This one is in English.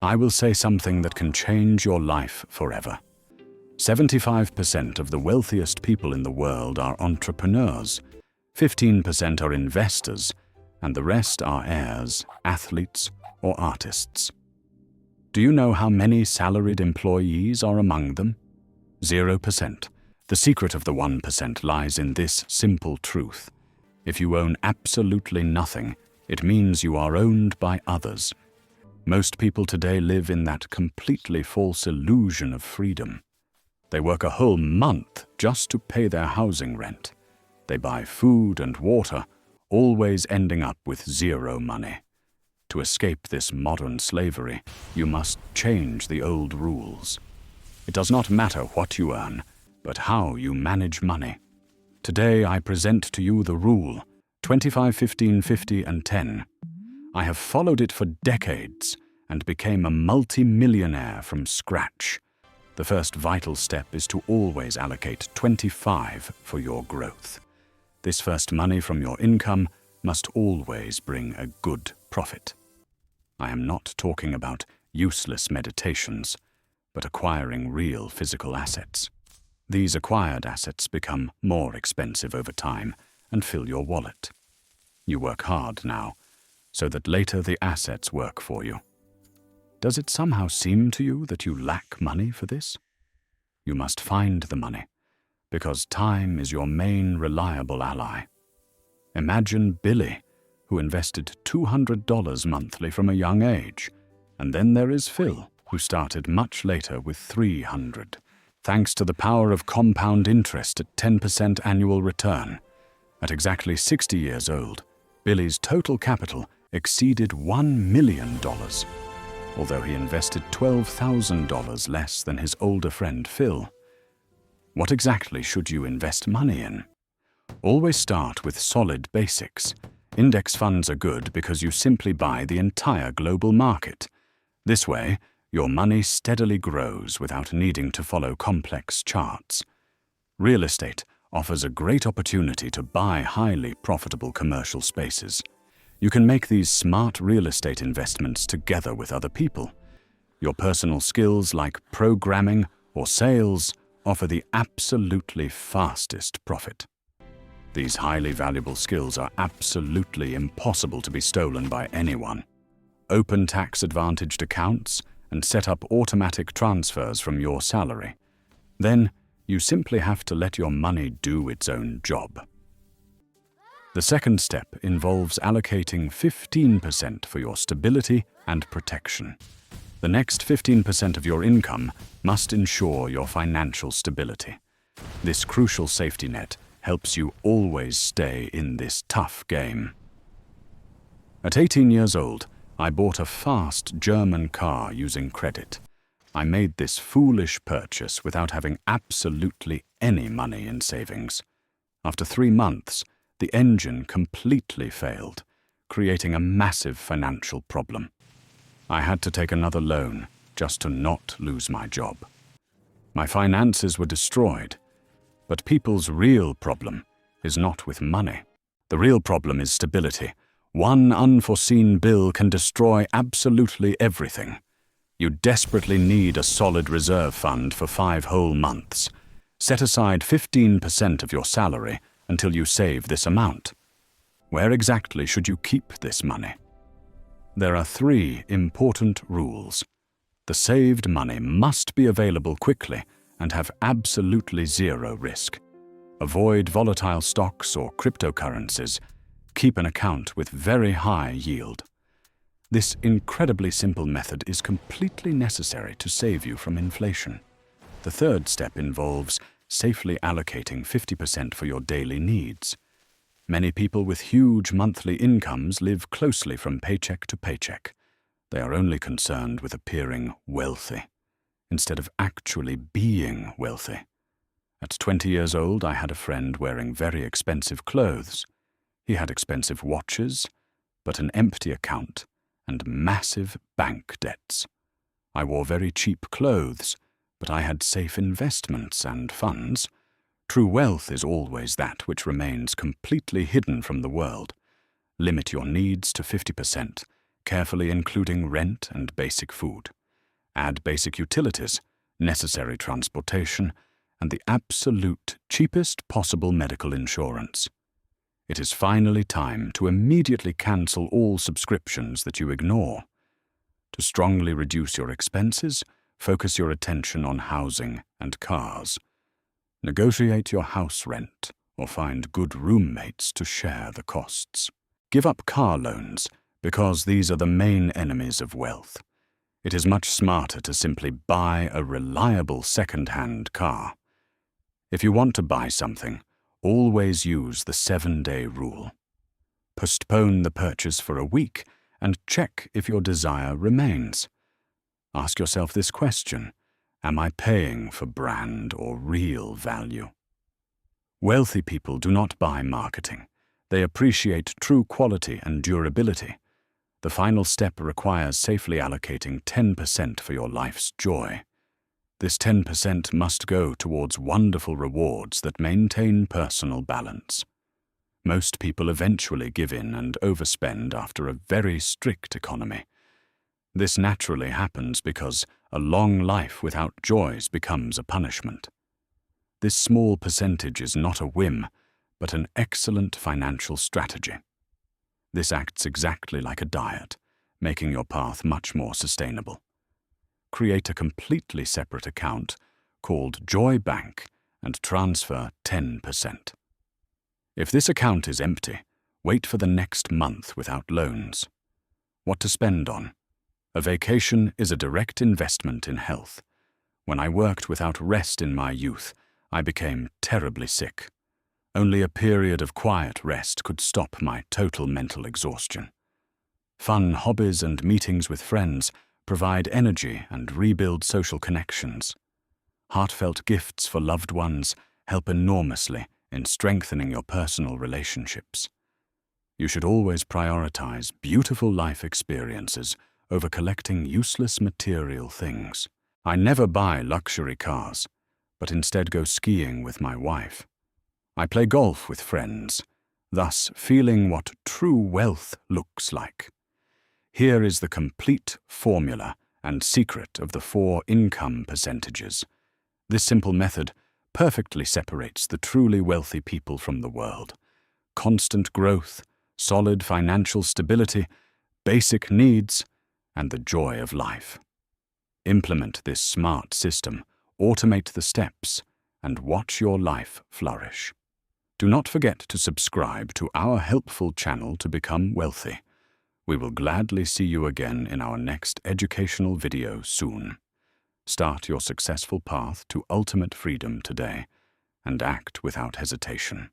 I will say something that can change your life forever. 75% of the wealthiest people in the world are entrepreneurs, 15% are investors, and the rest are heirs, athletes, or artists. Do you know how many salaried employees are among them? 0%. The secret of the 1% lies in this simple truth. If you own absolutely nothing, it means you are owned by others. Most people today live in that completely false illusion of freedom. They work a whole month just to pay their housing rent. They buy food and water, always ending up with zero money. To escape this modern slavery, you must change the old rules. It does not matter what you earn, but how you manage money. Today I present to you the rule 25, 15, 50, and 10. I have followed it for decades and became a multimillionaire from scratch. The first vital step is to always allocate 25 for your growth. This first money from your income must always bring a good profit. I am not talking about useless meditations, but acquiring real physical assets. These acquired assets become more expensive over time and fill your wallet. You work hard now, so that later the assets work for you. Does it somehow seem to you that you lack money for this? You must find the money, because time is your main reliable ally. Imagine Billy, who invested $200 monthly from a young age, and then there is Phil, who started much later with $300, thanks to the power of compound interest at 10% annual return. At exactly 60 years old, Billy's total capital exceeded $1 million, although he invested $12,000 less than his older friend Phil. What exactly should you invest money in? Always start with solid basics. Index funds are good because you simply buy the entire global market. This way, your money steadily grows without needing to follow complex charts. Real estate offers a great opportunity to buy highly profitable commercial spaces. You can make these smart real estate investments together with other people. Your personal skills like programming or sales offer the absolutely fastest profit. These highly valuable skills are absolutely impossible to be stolen by anyone. Open tax-advantaged accounts and set up automatic transfers from your salary. Then, you simply have to let your money do its own job. The second step involves allocating 15% for your stability and protection. The next 15% of your income must ensure your financial stability. This crucial safety net helps you always stay in this tough game. At 18 years old, I bought a fast German car using credit. I made this foolish purchase without having absolutely any money in savings. After 3 months, the engine completely failed, creating a massive financial problem. I had to take another loan just to not lose my job. My finances were destroyed, but people's real problem is not with money. The real problem is stability. One unforeseen bill can destroy absolutely everything. You desperately need a solid reserve fund for 5 whole months. Set aside 15% of your salary until you save this amount. Where exactly should you keep this money? There are 3 important rules. The saved money must be available quickly and have absolutely zero risk. Avoid volatile stocks or cryptocurrencies. Keep an account with very high yield. This incredibly simple method is completely necessary to save you from inflation. The third step involves safely allocating 50% for your daily needs. Many people with huge monthly incomes live closely from paycheck to paycheck. They are only concerned with appearing wealthy, instead of actually being wealthy. At 20 years old, I had a friend wearing very expensive clothes. He had expensive watches, but an empty account and massive bank debts. I wore very cheap clothes, but I had safe investments and funds. True wealth is always that which remains completely hidden from the world. Limit your needs to 50%, carefully including rent and basic food. Add basic utilities, necessary transportation, and the absolute cheapest possible medical insurance. It is finally time to immediately cancel all subscriptions that you ignore. To strongly reduce your expenses, focus your attention on housing and cars. Negotiate your house rent or find good roommates to share the costs. Give up car loans, because these are the main enemies of wealth. It is much smarter to simply buy a reliable second-hand car. If you want to buy something, always use the 7-day rule. Postpone the purchase for a week and check if your desire remains. Ask yourself this question: am I paying for brand or real value? Wealthy people do not buy marketing. They appreciate true quality and durability. The final step requires safely allocating 10% for your life's joy. This 10% must go towards wonderful rewards that maintain personal balance. Most people eventually give in and overspend after a very strict economy. This naturally happens because a long life without joys becomes a punishment. This small percentage is not a whim, but an excellent financial strategy. This acts exactly like a diet, making your path much more sustainable. Create a completely separate account called Joy Bank and transfer 10%. If this account is empty, wait for the next month without loans. What to spend on? A vacation is a direct investment in health. When I worked without rest in my youth, I became terribly sick. Only a period of quiet rest could stop my total mental exhaustion. Fun hobbies and meetings with friends provide energy and rebuild social connections. Heartfelt gifts for loved ones help enormously in strengthening your personal relationships. You should always prioritize beautiful life experiences over collecting useless material things. I never buy luxury cars, but instead go skiing with my wife. I play golf with friends, thus feeling what true wealth looks like. Here is the complete formula and secret of the 4 income percentages. This simple method perfectly separates the truly wealthy people from the world. Constant growth, solid financial stability, basic needs, and the joy of life. Implement this smart system, automate the steps, and watch your life flourish. Do not forget to subscribe to our helpful channel to become wealthy. We will gladly see you again in our next educational video soon. Start your successful path to ultimate freedom today and act without hesitation.